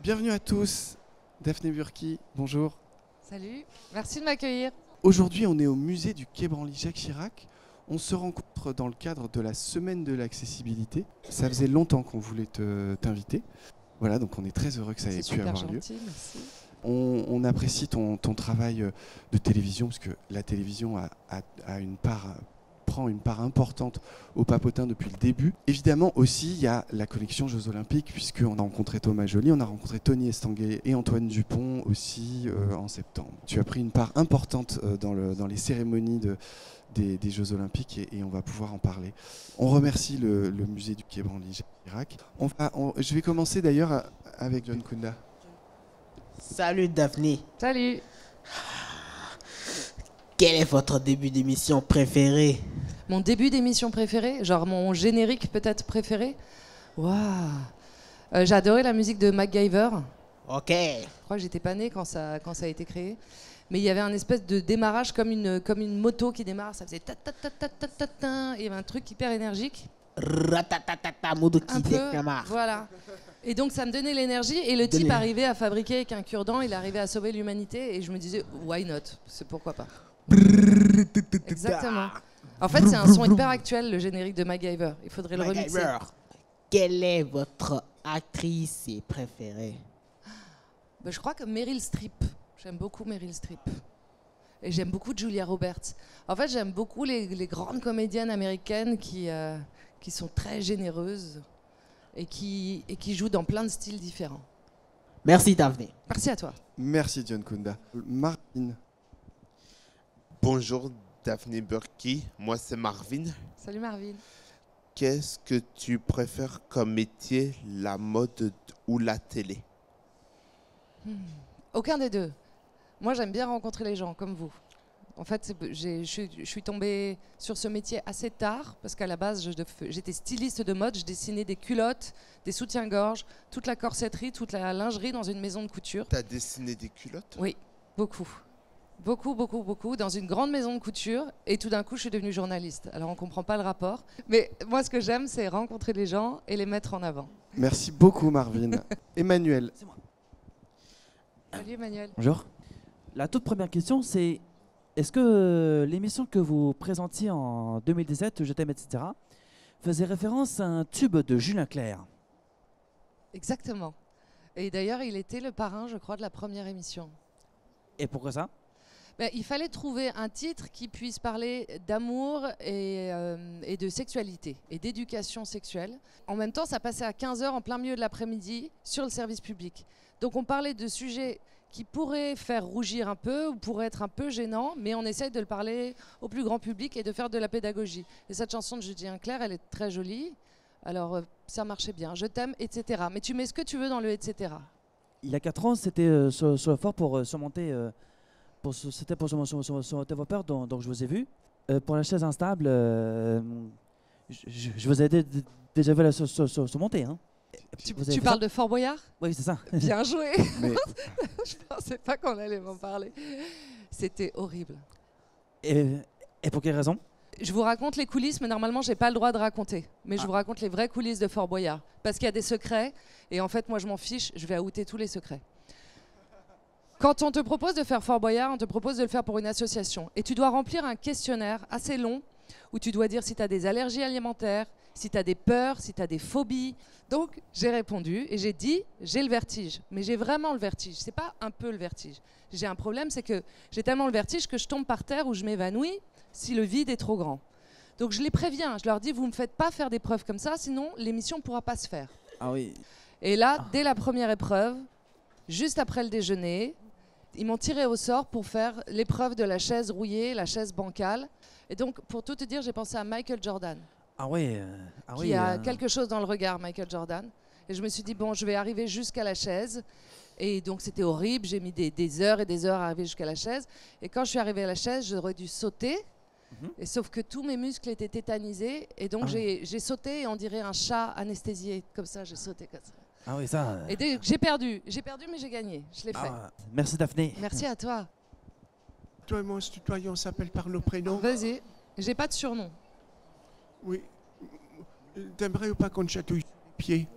Bienvenue à tous, Daphné Burki, bonjour. Salut, merci de m'accueillir. Aujourd'hui, on est au musée du Quai Branly Jacques Chirac. On se rencontre dans le cadre de la semaine de l'accessibilité. Ça faisait longtemps qu'on voulait t'inviter. Voilà, donc on est très heureux que ça ait pu avoir gentil, lieu. merci. On apprécie ton travail de télévision, parce que la télévision prend une part importante au Papotin depuis le début. Évidemment aussi, il y a la connexion Jeux Olympiques, puisqu'on a rencontré Thomas Joly, on a rencontré Tony Estanguet et Antoine Dupont aussi en septembre. Tu as pris une part importante dans les cérémonies des Jeux Olympiques et on va pouvoir en parler. On remercie le musée du Quai Branly Jacques Chirac. Je vais commencer d'ailleurs avec John Kunda. Salut Daphné. Salut. Quel est votre début d'émission préféré? Mon début d'émission préféré, genre mon générique peut-être préféré. Waouh. J'ai adoré la musique de MacGyver. Ok. Je crois que j'étais pas née quand ça a été créé. Mais il y avait un espèce de démarrage comme une moto qui démarre. Ça faisait ta ta ta ta ta ta ta. Il y avait un truc hyper énergique. Ratatatata, modo Un qui peu, démarre. voilà. Et donc ça me donnait l'énergie. Et le type arrivait à fabriquer avec un cure-dent, il arrivait à sauver l'humanité. Et je me disais, why not? C'est pourquoi pas. Exactement. En fait, c'est un son hyper actuel, le générique de MacGyver. Il faudrait le remixer. MacGyver. Quelle est votre actrice préférée? Je crois que Meryl Streep. J'aime beaucoup Meryl Streep. Et j'aime beaucoup Julia Roberts. En fait, j'aime beaucoup les grandes comédiennes américaines qui sont très généreuses et qui jouent dans plein de styles différents. Merci Daphné. Merci à toi. Merci John Kunda. Martin. Bonjour Daphné Burki, moi c'est Marvin. Salut Marvin. Qu'est-ce que tu préfères comme métier, la mode ou la télé? Aucun des deux. Moi, j'aime bien rencontrer les gens, comme vous. En fait, je suis tombée sur ce métier assez tard, parce qu'à la base, j'étais styliste de mode, je dessinais des culottes, des soutiens-gorge, toute la corsetterie, toute la lingerie dans une maison de couture. T'as dessiné des culottes? Oui, beaucoup. Beaucoup, dans une grande maison de couture. Et tout d'un coup, je suis devenue journaliste. Alors, on ne comprend pas le rapport. Mais moi, ce que j'aime, c'est rencontrer les gens et les mettre en avant. Merci beaucoup Marvin. Emmanuel. C'est moi. Salut Emmanuel. Bonjour. La toute première question, c'est est-ce que l'émission que vous présentiez en 2017, Je t'aime, etc., faisait référence à un tube de Julien Clerc? Exactement. Et d'ailleurs, il était le parrain, je crois, de la première émission. Et pourquoi ça? Il fallait trouver un titre qui puisse parler d'amour et de sexualité et d'éducation sexuelle. En même temps, ça passait à 15h en plein milieu de l'après-midi sur le service public. Donc on parlait de sujets qui pourraient faire rougir un peu ou pourraient être un peu gênants, mais on essaye de le parler au plus grand public et de faire de la pédagogie. Et cette chanson de Julien Clerc, elle est très jolie. Alors ça marchait bien. Je t'aime, etc. Mais tu mets ce que tu veux dans le etc. Il y a 4 ans, c'était sur le fort pour surmonter... C'était pour surmonter vos peurs, donc je vous ai vu. Pour la chaise instable, je vous ai déjà vu la surmonter. Hein. Tu parles de Fort Boyard? Oui, c'est ça. Bien joué. Mais- Je pensais pas qu'on allait m'en parler. C'était horrible. Et pour quelle raison? Je vous raconte les coulisses, mais normalement, j'ai pas le droit de raconter. Mais je vous raconte les vraies coulisses de Fort Boyard. Parce qu'il y a des secrets, et en fait, moi, je m'en fiche, je vais outer tous les secrets. Quand on te propose de faire Fort Boyard, on te propose de le faire pour une association. Et tu dois remplir un questionnaire assez long, où tu dois dire si tu as des allergies alimentaires, si tu as des peurs, si tu as des phobies. Donc, j'ai répondu, et j'ai dit, j'ai le vertige. Mais j'ai vraiment le vertige, c'est pas un peu le vertige. J'ai un problème, c'est que j'ai tellement le vertige que je tombe par terre ou je m'évanouis si le vide est trop grand. Donc je les préviens, je leur dis, vous ne me faites pas faire des preuves comme ça, sinon l'émission ne pourra pas se faire. Ah oui. Et là, dès la première épreuve, juste après le déjeuner, ils m'ont tiré au sort pour faire l'épreuve de la chaise rouillée, la chaise bancale. Et donc, pour tout te dire, j'ai pensé à Michael Jordan, Ah oui. qui a quelque chose dans le regard, Michael Jordan. Et je me suis dit, bon, je vais arriver jusqu'à la chaise. Et donc, c'était horrible. J'ai mis des heures et des heures à arriver jusqu'à la chaise. Et quand je suis arrivée à la chaise, j'aurais dû sauter. Et sauf que tous mes muscles étaient tétanisés. Et donc, j'ai sauté et on dirait un chat anesthésié. Comme ça, j'ai sauté comme ça. Ah oui, ça. Et j'ai perdu, mais j'ai gagné. Je l'ai fait. Merci Daphné. Merci à toi. Toi et moi, on se tutoie, on s'appelle par nos prénoms. Vas-y. J'ai pas de surnom. Oui. T'aimerais ou pas qu'on te chatouille les pieds?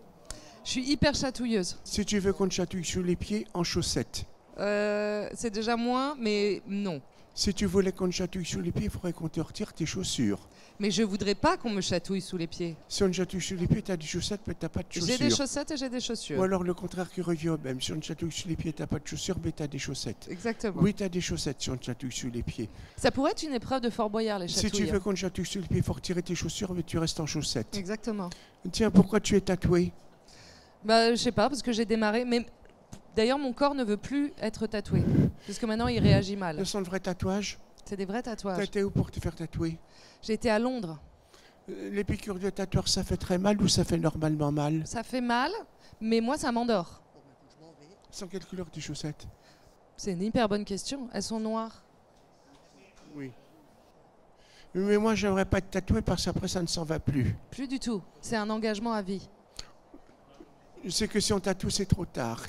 Je suis hyper chatouilleuse. Si tu veux qu'on te chatouille sous les pieds, en chaussettes. C'est déjà moins, mais non. Si tu voulais qu'on te chatouille sous les pieds, il faudrait qu'on te retire tes chaussures. Mais je voudrais pas qu'on me chatouille sous les pieds. Si on te chatouille sous les pieds, t'as des chaussettes, mais t'as pas de chaussures. J'ai des chaussettes et j'ai des chaussures. Ou alors le contraire qui revient au même. Si on te chatouille sous les pieds, t'as pas de chaussures, mais t'as des chaussettes. Exactement. Oui, t'as des chaussettes si on te chatouille sous les pieds. Ça pourrait être une épreuve de Fort Boyard, les chatouilles. Si tu veux qu'on te chatouille sous les pieds, il faut retirer tes chaussures, mais tu restes en chaussettes. Exactement. Tiens, pourquoi tu es tatoué? Bah, je sais pas, parce que j'ai démarré. Mais d'ailleurs, mon corps ne veut plus être tatoué. Parce que maintenant, il réagit mal. Ce sont de vrais tatouages? C'est des vrais T'as tatouages. été où pour te faire tatouer? J'ai été à Londres. Les piqûres de tatoueur, ça fait très mal ou ça fait normalement mal? Ça fait mal, mais moi, ça m'endort. Sans quelle couleur tes chaussettes? C'est une hyper bonne question. Elles sont noires. Oui. Mais moi, j'aimerais pas être tatoué parce qu'après, ça ne s'en va plus. Plus du tout. C'est un engagement à vie. Je sais que si on tatoue, c'est trop tard.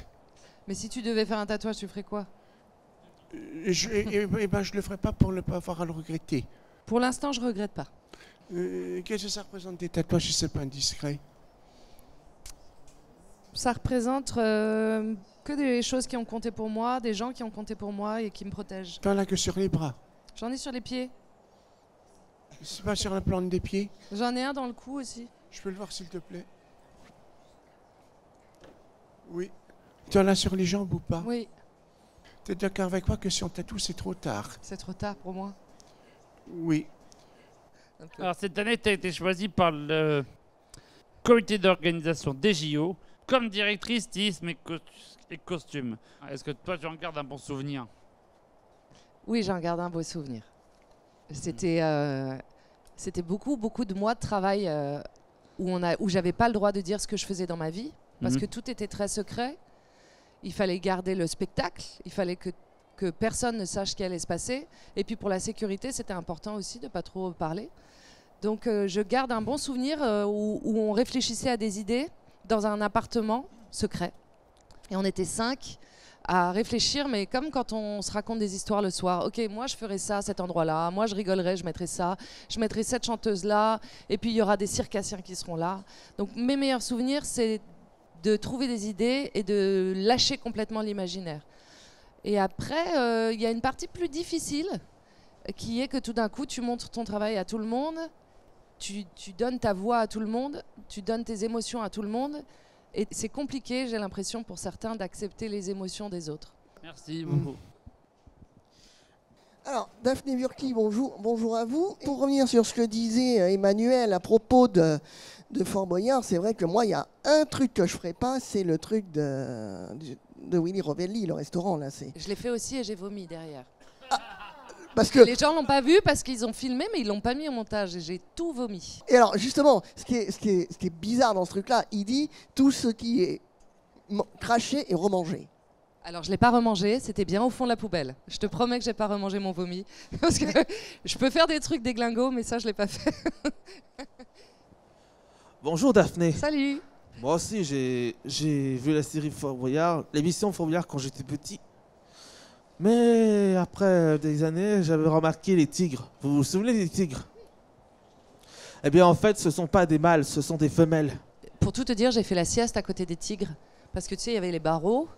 Mais si tu devais faire un tatouage, tu ferais quoi? Je le ferai pas pour ne pas avoir à le regretter. Pour l'instant, je regrette pas. Qu'est-ce que ça représente des tatouages si c'est pas indiscret? Ça représente que des choses qui ont compté pour moi, des gens qui ont compté pour moi et qui me protègent. T'en as que sur les bras. J'en ai sur les pieds. C'est pas sur la plante des pieds? J'en ai un dans le cou aussi. Je peux le voir s'il te plaît? Oui. T'en as sur les jambes ou pas? Oui, T'es d'accord avec moi que si on tatoue, c'est trop tard? c'est trop tard pour moi. Oui. Alors cette année, tu as été choisie par le comité d'organisation des JO comme directrice stylisme et costume. Est-ce que toi, tu en gardes un bon souvenir? Oui, j'en garde un beau souvenir. C'était beaucoup de mois de travail où j'avais pas le droit de dire ce que je faisais dans ma vie parce que tout était très secret. Il fallait garder le spectacle, il fallait que personne ne sache ce qui allait se passer. Et puis pour la sécurité, c'était important aussi de ne pas trop parler. Donc je garde un bon souvenir où on réfléchissait à des idées dans un appartement secret. Et on était 5 à réfléchir, mais comme quand on se raconte des histoires le soir. Ok, moi je ferais ça à cet endroit-là, moi je rigolerais, je mettrais ça, je mettrais cette chanteuse-là, et puis il y aura des circassiens qui seront là. Donc mes meilleurs souvenirs, c'est de trouver des idées et de lâcher complètement l'imaginaire. Et après, il y a une partie plus difficile, qui est que tout d'un coup, tu montres ton travail à tout le monde, tu donnes ta voix à tout le monde, tu donnes tes émotions à tout le monde, et c'est compliqué, j'ai l'impression, pour certains, d'accepter les émotions des autres. Merci beaucoup. Alors, Daphné Burki, bonjour à vous. Pour revenir sur ce que disait Emmanuel à propos de Fort Boyard, c'est vrai que moi, il y a un truc que je ne ferais pas, c'est le truc de Willy Rovelli, le restaurant. Là, je l'ai fait aussi et j'ai vomi derrière. Parce que les gens l'ont pas vu parce qu'ils ont filmé, mais ils l'ont pas mis au montage et j'ai tout vomi. Et alors, justement, ce qui est bizarre dans ce truc-là, il dit tout ce qui est craché et remangé. Alors, je ne l'ai pas remangé, c'était bien au fond de la poubelle. Je te promets que je n'ai pas remangé mon vomi. Parce que je peux faire des trucs déglingos, mais ça, je ne l'ai pas fait. Bonjour Daphné. Salut. Moi aussi, j'ai vu la série Fort Boyard, l'émission Fort Boyard quand j'étais petit. Mais après des années, j'avais remarqué les tigres. Vous vous souvenez des tigres? Eh bien, en fait, ce ne sont pas des mâles, ce sont des femelles. Pour tout te dire, j'ai fait la sieste à côté des tigres. Parce que tu sais, il y avait les barreaux,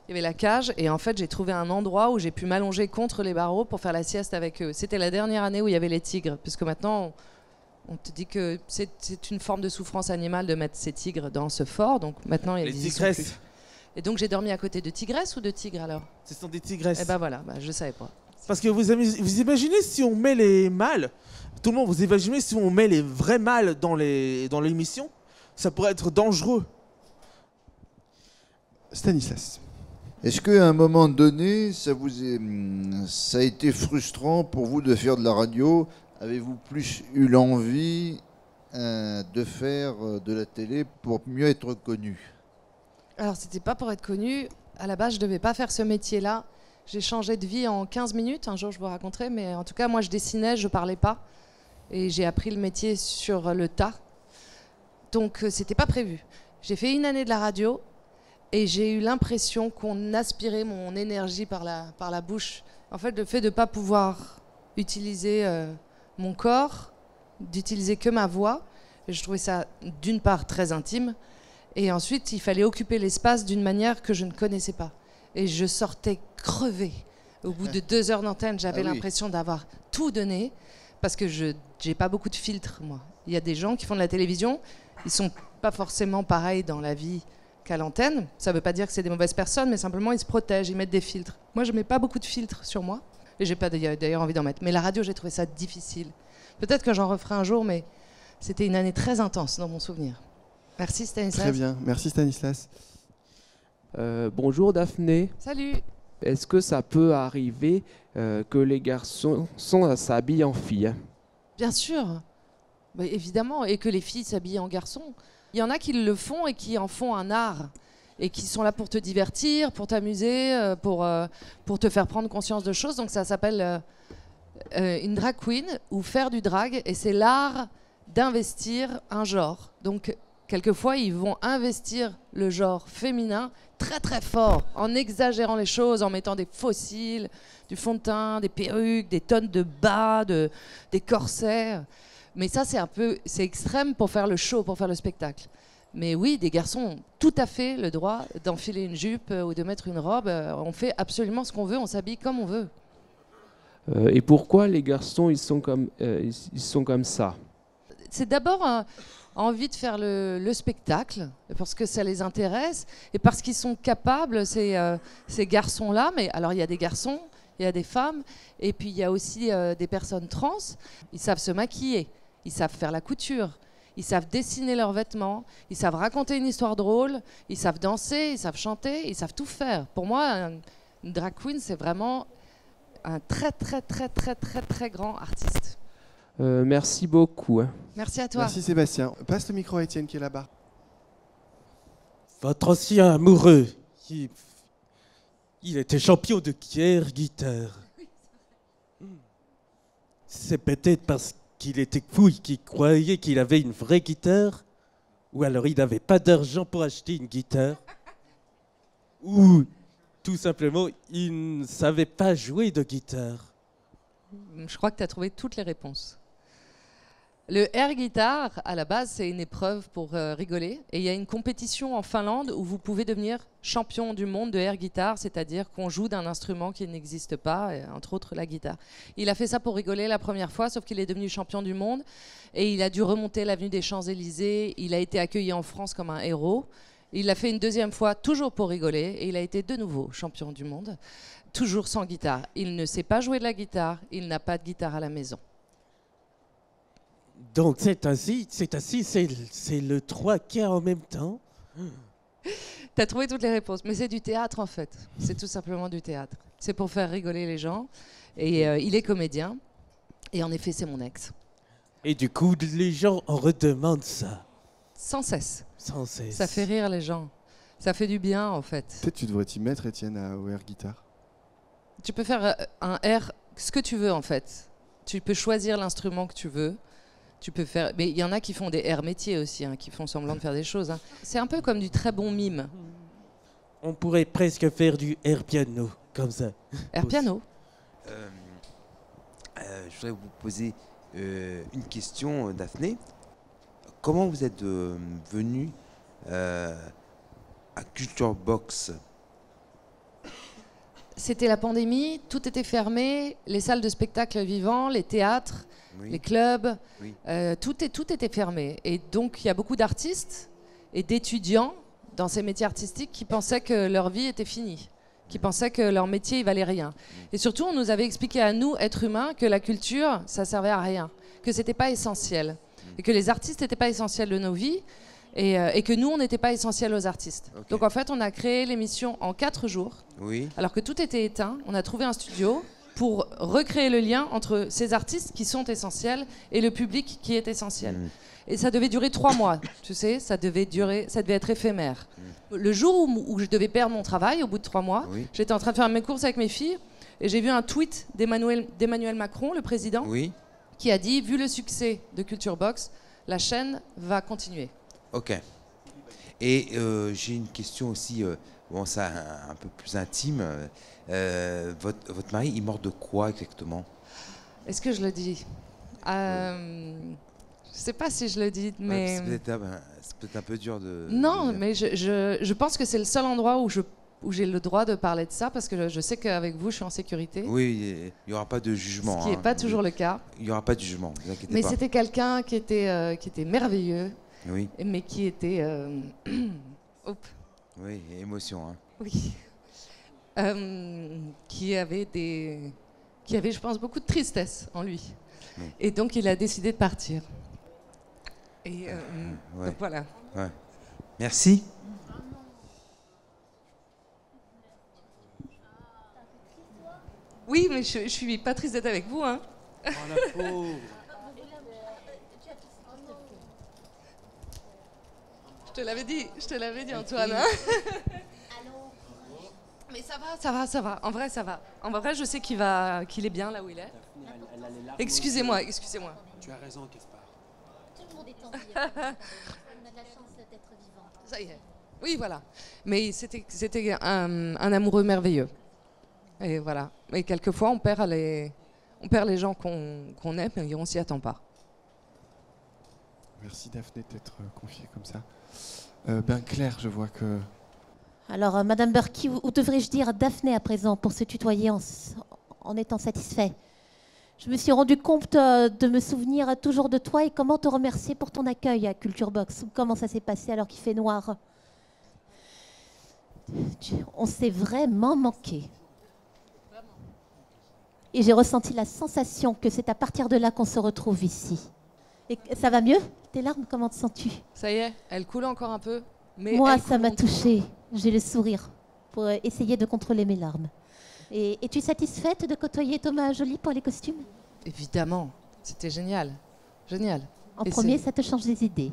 il y avait la cage, et en fait, j'ai trouvé un endroit où j'ai pu m'allonger contre les barreaux pour faire la sieste avec eux. C'était la dernière année où il y avait les tigres, puisque maintenant, on te dit que c'est une forme de souffrance animale de mettre ces tigres dans ce fort, donc maintenant, Les tigresses. Et donc, j'ai dormi à côté de tigresses ou de tigres alors? Ce sont des tigresses. Eh ben voilà, je savais pas. Parce que vous imaginez si on met les mâles, tout le monde, vous imaginez si on met les vrais mâles dans l'émission, ça pourrait être dangereux. Stanislas. Est-ce qu'à un moment donné, ça a été frustrant pour vous de faire de la radio? Avez-vous plus eu l'envie de faire de la télé pour mieux être connu? Alors, c'était pas pour être connu. À la base, je devais pas faire ce métier-là. J'ai changé de vie en 15 minutes. Un jour, je vous raconterai. Mais en tout cas, moi, je dessinais, je parlais pas. Et j'ai appris le métier sur le tas. Donc, c'était pas prévu. J'ai fait une année de la radio. Et j'ai eu l'impression qu'on aspirait mon énergie par la bouche. En fait, le fait de ne pas pouvoir utiliser mon corps, d'utiliser que ma voix, je trouvais ça d'une part très intime, Et ensuite, il fallait occuper l'espace d'une manière que je ne connaissais pas. Et je sortais crevée. Au bout de 2 heures d'antenne, j'avais l'impression d'avoir tout donné, parce que je n'ai pas beaucoup de filtres, moi. Il y a des gens qui font de la télévision, ils sont pas forcément pareils dans la vie qu'à l'antenne. Ça ne veut pas dire que c'est des mauvaises personnes, mais simplement ils se protègent, ils mettent des filtres. Moi, je ne mets pas beaucoup de filtres sur moi, et j'ai pas d'ailleurs envie d'en mettre. Mais la radio, j'ai trouvé ça difficile. Peut-être que j'en referai un jour, mais c'était une année très intense dans mon souvenir. Merci Stanislas. Très bien, merci Stanislas. Bonjour Daphné. Salut. Est-ce que ça peut arriver que les garçons s'habillent en filles? Bien sûr, bah, évidemment, et que les filles s'habillent en garçons. Il y en a qui le font et qui en font un art, et qui sont là pour te divertir, pour t'amuser, pour te faire prendre conscience de choses. Donc ça s'appelle une drag queen, ou faire du drag, et c'est l'art d'investir un genre. Donc quelquefois, ils vont investir le genre féminin très très fort, en exagérant les choses, en mettant des fossiles, du fond de teint, des perruques, des tonnes de bas, des corsets. Mais ça, c'est extrême pour faire le show, pour faire le spectacle. Mais oui, des garçons ont tout à fait le droit d'enfiler une jupe ou de mettre une robe. On fait absolument ce qu'on veut, on s'habille comme on veut. Et pourquoi les garçons, ils sont comme ça? C'est d'abord envie de faire le spectacle, parce que ça les intéresse, et parce qu'ils sont capables, ces garçons-là. Mais alors, il y a des garçons, il y a des femmes, et puis il y a aussi des personnes trans. Ils savent se maquiller, ils savent faire la couture, ils savent dessiner leurs vêtements, ils savent raconter une histoire drôle, ils savent danser, ils savent chanter, ils savent tout faire. Pour moi, une drag queen, c'est vraiment un très, très, très, très, très, très grand artiste. Merci beaucoup. Merci à toi. Merci Sébastien. Passe le micro à Étienne qui est là-bas. Votre ancien amoureux, il était champion de air guitare. C'est peut-être parce qu'il était fou qu'il croyait qu'il avait une vraie guitare, ou alors il n'avait pas d'argent pour acheter une guitare, ou tout simplement il ne savait pas jouer de guitare. Je crois que tu as trouvé toutes les réponses. Le air guitar, à la base, c'est une épreuve pour rigoler. Et il y a une compétition en Finlande où vous pouvez devenir champion du monde de air guitar, c'est-à-dire qu'on joue d'un instrument qui n'existe pas, entre autres la guitare. Il a fait ça pour rigoler la première fois, sauf qu'il est devenu champion du monde. Et il a dû remonter l'avenue des Champs-Élysées. Il a été accueilli en France comme un héros. Il l'a fait une deuxième fois, toujours pour rigoler. Et il a été de nouveau champion du monde, toujours sans guitare. Il ne sait pas jouer de la guitare, il n'a pas de guitare à la maison. Donc c'est le 3 quarts en même temps. Tu as trouvé toutes les réponses, mais c'est du théâtre en fait. C'est tout simplement du théâtre. C'est pour faire rigoler les gens. Et il est comédien. Et en effet, c'est mon ex. Et du coup, les gens en redemandent ça. Sans cesse. Sans cesse. Ça fait rire les gens. Ça fait du bien en fait. Peut-être tu devrais t'y mettre, Étienne, au air guitare. Tu peux faire un air, ce que tu veux en fait. Tu peux choisir l'instrument que tu veux. Tu peux faire, mais il y en a qui font des airs métiers aussi, hein, qui font semblant de faire des choses. Hein. C'est un peu comme du très bon mime. On pourrait presque faire du air piano, comme ça. Air piano. Je voudrais vous poser une question, Daphné. Comment vous êtes venue à Culture Box? C'était la pandémie, tout était fermé, les salles de spectacle vivants, les théâtres, oui. les clubs, oui. Tout était fermé. Et donc il y a beaucoup d'artistes et d'étudiants dans ces métiers artistiques qui pensaient que leur vie était finie, qui pensaient que leur métier ne valait rien. Et surtout, on nous avait expliqué à nous, êtres humains, que la culture, ça servait à rien, que c'était pas essentiel, et que les artistes n'étaient pas essentiels de nos vies, et que nous, on n'était pas essentiels aux artistes. Okay. Donc en fait, on a créé l'émission en 4 jours, oui. Alors que tout était éteint. On a trouvé un studio pour recréer le lien entre ces artistes qui sont essentiels et le public qui est essentiel. Et ça devait durer 3 mois, tu sais, ça devait être éphémère. Le jour où je devais perdre mon travail, au bout de 3 mois, oui. J'étais en train de faire mes courses avec mes filles et j'ai vu un tweet d'Emmanuel Macron, le président, oui. Qui a dit, vu le succès de Culture Box, la chaîne va continuer. Ok. Et j'ai une question aussi, bon, ça un peu plus intime. Votre mari, il est mort de quoi exactement? Est-ce que je le dis? Je sais pas si je le dis, mais... C'est peut-être un peu dur de... Non, mais je pense que c'est le seul endroit où j'ai le droit de parler de ça, parce que je sais qu'avec vous, je suis en sécurité. Oui, il n'y aura pas de jugement. Ce qui n'est pas toujours le cas. Il n'y aura pas de jugement, ne vous inquiétez mais pas. c'était quelqu'un qui était merveilleux, oui. Mais qui était... Oui, émotion. Hein. Oui. Qui avait, je pense, beaucoup de tristesse en lui. Oui. Et donc, il a décidé de partir. Et ouais. donc, voilà. Ouais. Merci. Oui, mais je suis pas triste d'être avec vous. Hein. Oh, la pauvre. Je te l'avais dit, Antoine. Hein. Mais ça va. En vrai, ça va. En vrai, je sais qu'il est bien là où il est. Excusez-moi. Tu as raison, Gaspard. Tout le monde est en vie. On a de la chance d'être vivant. Ça y est. Oui, voilà. Mais c'était un amoureux merveilleux. Et voilà. Et quelquefois, on perd les gens qu'on aime et on s'y attend pas. Merci Daphné d'être confiée comme ça. Claire, je vois que... Alors, Madame Burki, ou devrais-je dire Daphné à présent, pour se tutoyer en étant satisfait. Je me suis rendu compte de me souvenir toujours de toi et comment te remercier pour ton accueil à Culture Box. Comment ça s'est passé alors qu'il fait noir. On s'est vraiment manqué. Et j'ai ressenti la sensation que c'est à partir de là qu'on se retrouve ici. Et ça va mieux? Tes larmes, comment te sens-tu? Ça y est, elles coulent encore un peu. Mais moi, ça m'a touchée. J'ai le sourire pour essayer de contrôler mes larmes. Et es-tu satisfaite de côtoyer Thomas Joly pour les costumes? Évidemment, c'était génial. Génial. En premier, ça te change des idées.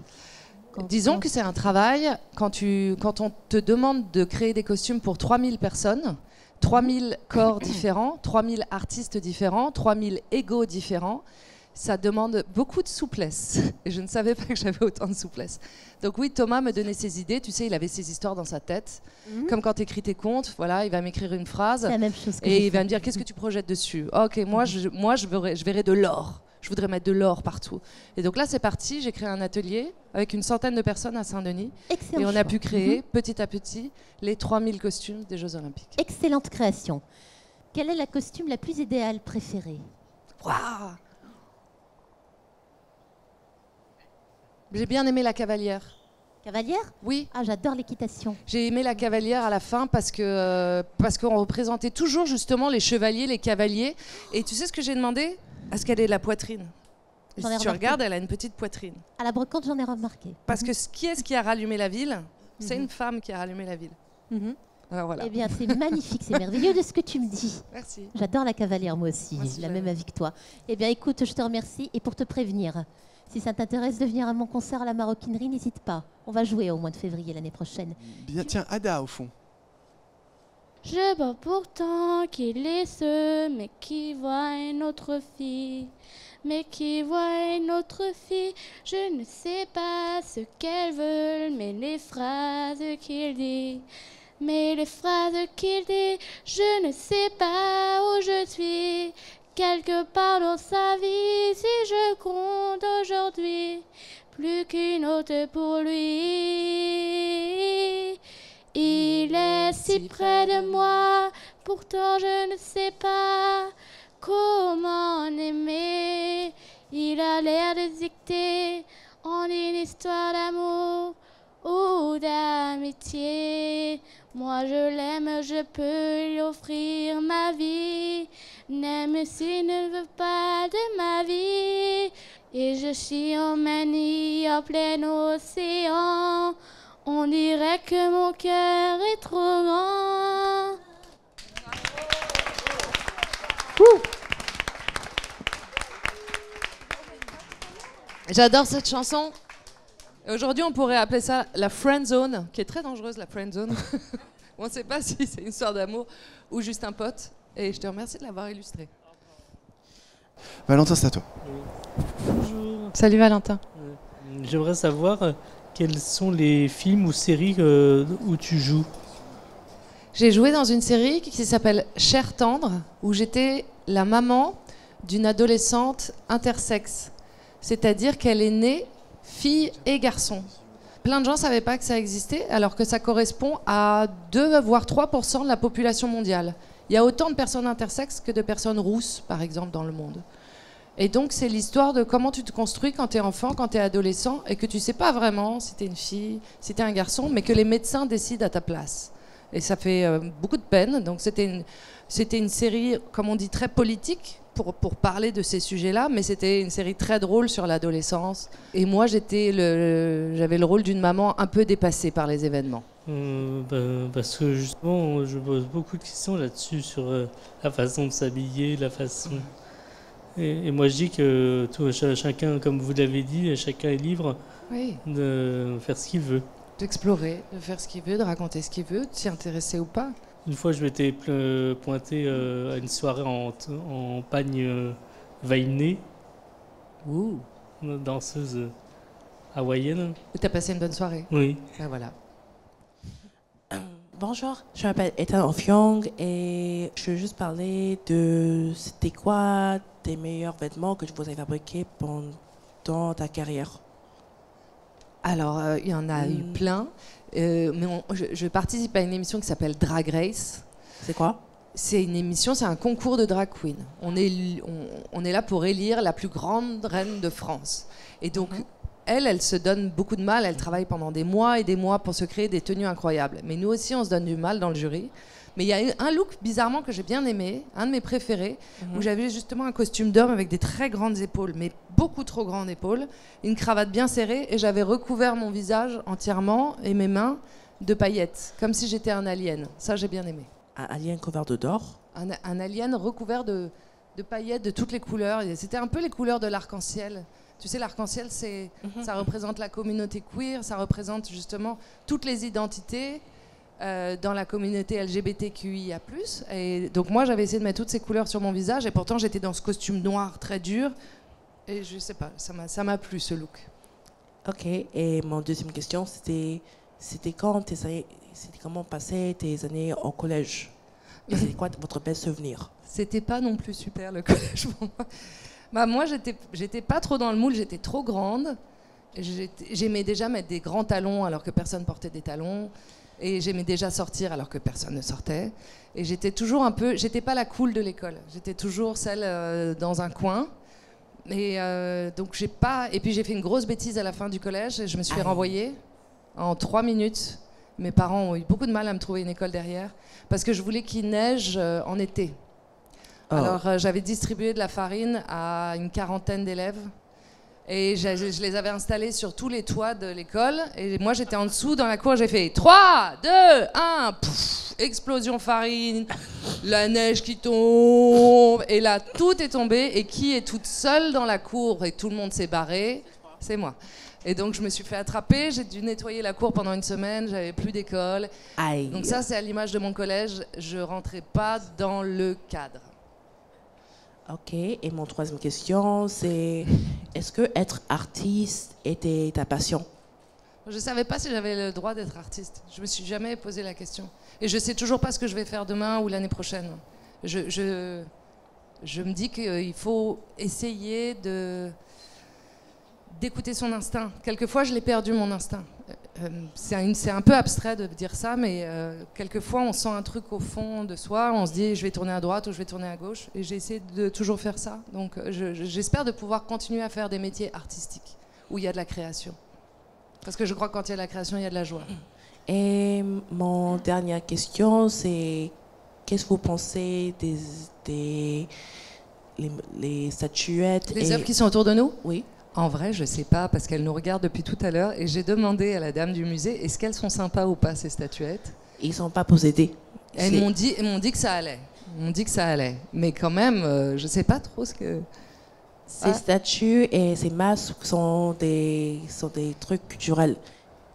Disons que c'est un travail, quand on te demande de créer des costumes pour 3000 personnes, 3000 corps différents, 3000 artistes différents, 3000 égos différents, ça demande beaucoup de souplesse. Et je ne savais pas que j'avais autant de souplesse. Donc oui, Thomas me donnait ses idées. Tu sais, il avait ses histoires dans sa tête. Comme quand tu écris tes contes, voilà, il va m'écrire une phrase. C'est la même chose que et il va me dire, qu'est-ce que tu projettes dessus? Ok, moi, je verrai de l'or. Je voudrais mettre de l'or partout. Et donc là, c'est parti. J'ai créé un atelier avec une centaine de personnes à Saint-Denis. Excellent. Et on a pu créer, petit à petit, les 3000 costumes des Jeux Olympiques. Excellente création. Quelle est la costume la plus idéale préférée? Waouh! J'ai bien aimé la cavalière. Cavalière? Oui. Ah, j'adore l'équitation. J'ai aimé la cavalière à la fin parce qu'on représentait toujours justement les chevaliers, les cavaliers. Et tu sais ce que j'ai demandé? À ce qu'elle ait de la poitrine. Et si tu regardes, elle a une petite poitrine. À la brocante, j'en ai remarqué. Parce que qui est-ce qui a rallumé la ville? C'est une femme qui a rallumé la ville. Alors voilà. Eh bien, c'est magnifique, c'est merveilleux de ce que tu me dis. Merci. J'adore la cavalière, moi aussi, la même avec toi. Eh bien, écoute, je te remercie. Et pour te prévenir, si ça t'intéresse de venir à mon concert à la Maroquinerie, n'hésite pas. On va jouer au mois de février l'année prochaine. Bien, tiens, Ada, au fond. Je vois pourtant qu'il est ce mec qui voit une autre fille. Mais qui voit une autre fille, je ne sais pas ce qu'elles veulent, mais les phrases qu'il dit. Mais les phrases qu'il dit, je ne sais pas où je suis. Quelque part dans sa vie, si je compte aujourd'hui, plus qu'une autre pour lui. Il est si près de moi, pourtant je ne sais pas comment aimer. Il a l'air de dicter en une histoire d'amour ou d'amitié. Moi je l'aime, je peux lui offrir ma vie, même s'il ne veut pas de ma vie. Et je suis en manie en plein océan, on dirait que mon cœur est trop grand. J'adore cette chanson. Aujourd'hui, on pourrait appeler ça la friend zone, qui est très dangereuse, la friend zone. On ne sait pas si c'est une histoire d'amour ou juste un pote. Et je te remercie de l'avoir illustré. Valentin, c'est à toi. Bonjour. Salut Valentin. J'aimerais savoir quels sont les films ou séries où tu joues. J'ai joué dans une série qui s'appelle Cher tendre, où j'étais la maman d'une adolescente intersexe. c'est-à-dire qu'elle est née fille et garçon. Plein de gens ne savaient pas que ça existait, alors que ça correspond à 2 voire 3% de la population mondiale. Il y a autant de personnes intersexes que de personnes rousses, par exemple, dans le monde. Et donc, c'est l'histoire de comment tu te construis quand tu es enfant, quand tu es adolescent, et que tu ne sais pas vraiment si tu es une fille, si tu es un garçon, mais que les médecins décident à ta place. Et ça fait beaucoup de peine. Donc, c'était une série, comme on dit, très politique, pour parler de ces sujets-là, mais c'était une série très drôle sur l'adolescence. Et moi, j'avais le rôle d'une maman un peu dépassée par les événements. Parce que justement, je pose beaucoup de questions là-dessus, sur la façon de s'habiller, la façon... Et moi, je dis que chacun, comme vous l'avez dit, chacun est libre de faire ce qu'il veut. D'explorer, de faire ce qu'il veut, de raconter ce qu'il veut, de s'y intéresser ou pas. Une fois, je m'étais pointé à une soirée en pagne veinée. Ouh. Danseuse hawaïenne. Et t'as passé une bonne soirée? Oui. Ben voilà. Bonjour, je m'appelle Ethan Ofyong et je veux juste parler de c'était quoi tes meilleurs vêtements que vous avez fabriqués pendant ta carrière? Alors, il y en a eu plein. Mais je participe à une émission qui s'appelle Drag Race. C'est quoi? C'est une émission, c'est un concours de drag queen. On est là pour élire la plus grande reine de France. Et donc, elle se donne beaucoup de mal. Elle travaille pendant des mois et des mois pour se créer des tenues incroyables. Mais nous aussi, on se donne du mal dans le jury. Mais il y a eu un look, bizarrement, que j'ai bien aimé, un de mes préférés, où j'avais justement un costume d'homme avec des très grandes épaules, mais beaucoup trop grandes épaules, une cravate bien serrée, et j'avais recouvert mon visage entièrement et mes mains de paillettes, comme si j'étais un alien. Ça, j'ai bien aimé. Un alien couvert de d'or? Un alien recouvert de paillettes de toutes les couleurs. C'était un peu les couleurs de l'arc-en-ciel. Tu sais, l'arc-en-ciel, ça représente la communauté queer, ça représente justement toutes les identités dans la communauté LGBTQIA+. Et donc moi, j'avais essayé de mettre toutes ces couleurs sur mon visage, et pourtant j'étais dans ce costume noir très dur. Et je sais pas, ça m'a plu ce look. Ok, et mon deuxième question, c'était comment passaient tes années au collège? Et c'était quoi votre bel souvenir? C'était pas non plus super le collège pour moi. Bah, moi, j'étais pas trop dans le moule, j'étais trop grande. J'aimais déjà mettre des grands talons alors que personne portait des talons. Et j'aimais déjà sortir alors que personne ne sortait. Et j'étais toujours j'étais pas la cool de l'école. J'étais toujours celle dans un coin. Et donc et puis j'ai fait une grosse bêtise à la fin du collège. Et je me suis fait renvoyer en 3 minutes. Mes parents ont eu beaucoup de mal à me trouver une école derrière parce que je voulais qu'il neige en été. Alors j'avais distribué de la farine à une 40aine d'élèves. Et je les avais installés sur tous les toits de l'école. Et moi, j'étais en dessous dans la cour. J'ai fait 3, 2, 1, pouf, explosion farine, la neige qui tombe. Et là, tout est tombé. Et qui est toute seule dans la cour et tout le monde s'est barré? C'est moi. Et donc, je me suis fait attraper. J'ai dû nettoyer la cour pendant une semaine. J'avais plus d'école. Donc ça, c'est à l'image de mon collège. Je rentrais pas dans le cadre. Ok, et mon troisième question, c'est est-ce que être artiste était ta passion? Je ne savais pas si j'avais le droit d'être artiste. Je me suis jamais posé la question. Et je sais toujours pas ce que je vais faire demain ou l'année prochaine. Je me dis qu'il faut essayer d'écouter son instinct. Quelquefois, je l'ai perdu, mon instinct. C'est un peu abstrait de dire ça, mais quelquefois, on sent un truc au fond de soi. On se dit, je vais tourner à droite ou je vais tourner à gauche. Et j'ai essayé de toujours faire ça. Donc, j'espère de pouvoir continuer à faire des métiers artistiques où il y a de la création. Parce que je crois que quand il y a de la création, il y a de la joie. Et mon dernière question, c'est qu'est-ce que vous pensez les statuettes? Les œuvres qui sont autour de nous? Oui. En vrai, je sais pas, parce qu'elle nous regarde depuis tout à l'heure, et j'ai demandé à la dame du musée, est-ce qu'elles sont sympas ou pas, ces statuettes? Ils sont pas possédés. Elles m'ont dit que ça allait. Ils m'ont dit que ça allait. Mais quand même, je sais pas trop ce que... Ces statues et ces masques sont des trucs culturels.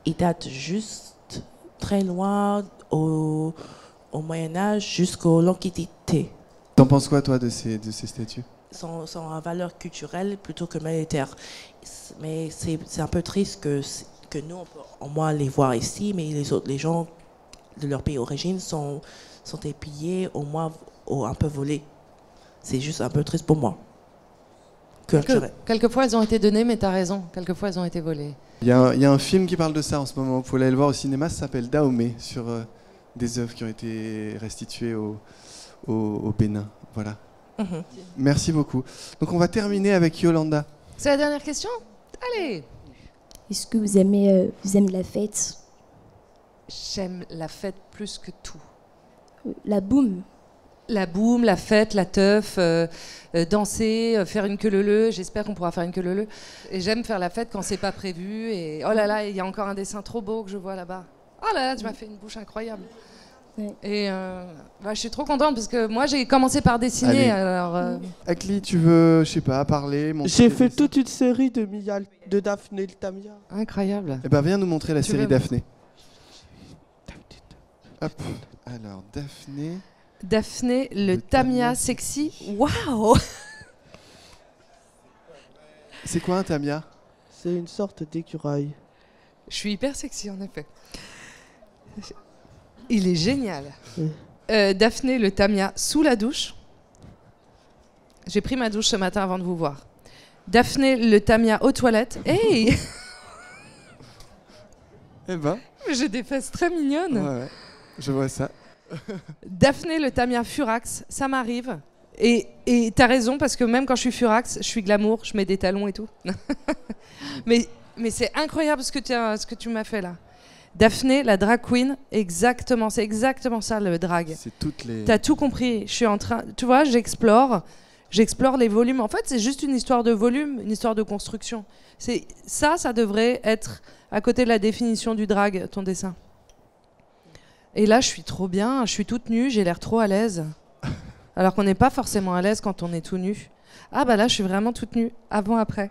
Ils datent juste très loin au Moyen-Âge jusqu'à l'Antiquité. T'en penses quoi, toi, de ces statues? Sont à valeur culturelle plutôt que monétaire. Mais c'est un peu triste que nous, on peut au moins les voir ici, mais les gens de leur pays d'origine sont pillés, au moins un peu volés. C'est juste un peu triste pour moi. culturelle. Quelquefois, elles ont été données, mais tu as raison. Quelquefois, elles ont été volées. Il y a un film qui parle de ça en ce moment. Vous pouvez aller le voir au cinéma. Ça s'appelle Dahomey, sur des œuvres qui ont été restituées au Bénin. Voilà. Merci beaucoup. Donc on va terminer avec Yolanda. C'est la dernière question? Allez. Est-ce que vous aimez la fête? J'aime la fête plus que tout. La boum. La boum, la fête, la teuf, danser, faire une queue leu-leu. J'espère qu'on pourra faire une queue leu-leu. Et j'aime faire la fête quand c'est pas prévu. Et oh là là, il y a encore un dessin trop beau que je vois là-bas. Oh là là, tu m'as fait une bouche incroyable. Ouais. Et je suis trop contente parce que moi j'ai commencé par dessiner. Alors, Akli, tu veux, je sais pas, parler? J'ai fait toute une série de Miyal, de Daphné le Tamia. Incroyable. Eh ben viens nous montrer la série Daphné. Hop. Alors Daphné. Daphné le Tamia sexy. Waouh. C'est quoi un Tamia? C'est une sorte d'écureuil. Je suis hyper sexy en effet. Il est génial. Daphné le Tamia sous la douche. J'ai pris ma douche ce matin avant de vous voir. Daphné le Tamia aux toilettes. Hey. Eh ben. J'ai des fesses très mignonnes. Ouais, je vois ça. Daphné le Tamia furax, ça m'arrive. Et t'as raison parce que même quand je suis furax, je suis glamour, je mets des talons et tout. mais c'est incroyable ce que tu m'as fait là. Daphné, la drag queen, exactement, c'est exactement ça le drag. C'est toutes les. T'as tout compris. Je suis en train, tu vois, j'explore les volumes. En fait, c'est juste une histoire de volume, une histoire de construction. C'est ça devrait être à côté de la définition du drag, ton dessin. Et là, je suis trop bien, je suis toute nue, j'ai l'air trop à l'aise. Alors qu'on n'est pas forcément à l'aise quand on est tout nu. Ah bah là, je suis vraiment toute nue, avant, après.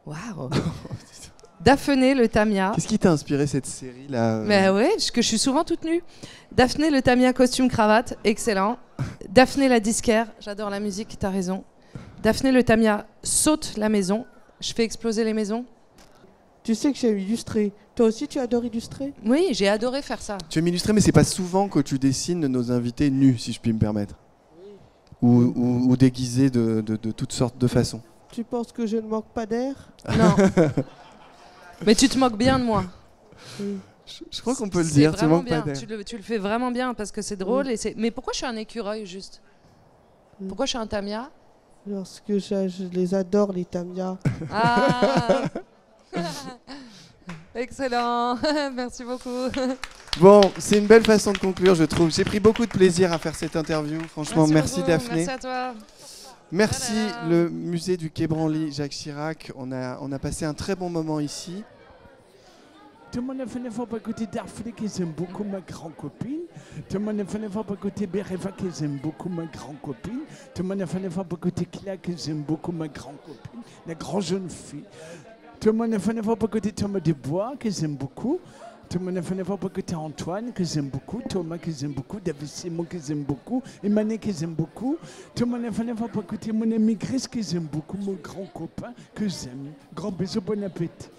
Waouh. Daphné le Tamia. Qu'est-ce qui t'a inspiré cette série là? Mais ouais, parce que je suis souvent toute nue. Daphné le Tamia costume cravate, excellent. Daphné la disquaire, j'adore la musique, t'as raison. Daphné le Tamia saute la maison, je fais exploser les maisons. Tu sais que j'aime illustrer. Toi aussi, tu adores illustrer? Oui, j'ai adoré faire ça. Tu aimes illustrer, mais c'est pas souvent que tu dessines nos invités nus, si je puis me permettre. Ou déguisés de toutes sortes de façons. Tu penses que je ne manque pas d'air? Non. Mais tu te moques bien de moi. Je crois qu'on peut le dire, tu manques pas d'air. Tu le fais vraiment bien parce que c'est drôle. Mais pourquoi je suis un écureuil juste? Pourquoi je suis un Tamia? Parce que je les adore, les Tamias. Ah. Excellent, merci beaucoup. Bon, c'est une belle façon de conclure, je trouve. J'ai pris beaucoup de plaisir à faire cette interview. Franchement, merci Daphné. Merci à toi. Merci le musée du Quai Branly, Jacques Chirac. On a passé un très bon moment ici. Tout le monde a fait un effort pour écouter Daphné, que j'aime beaucoup, ma grande copine. Tout le monde a fait un effort pour écouter Bereva, que j'aime beaucoup, ma grande copine. Tout le monde a fait un effort pour écouter Claire, que j'aime beaucoup, ma grande copine, la grande jeune fille. Tout le monde a fait un effort pour écouter Thomas Desbois, que j'aime beaucoup. Tout le monde a fait un effort pour écouter Antoine, que j'aime beaucoup. Thomas, que j'aime beaucoup. David Simon, que j'aime beaucoup. Emmanuel, que j'aime beaucoup. Tout le monde a fait un effort pour écouter mon ami Chris, que j'aime beaucoup. Mon grand copain, que j'aime. Grand bisou, bon appétit.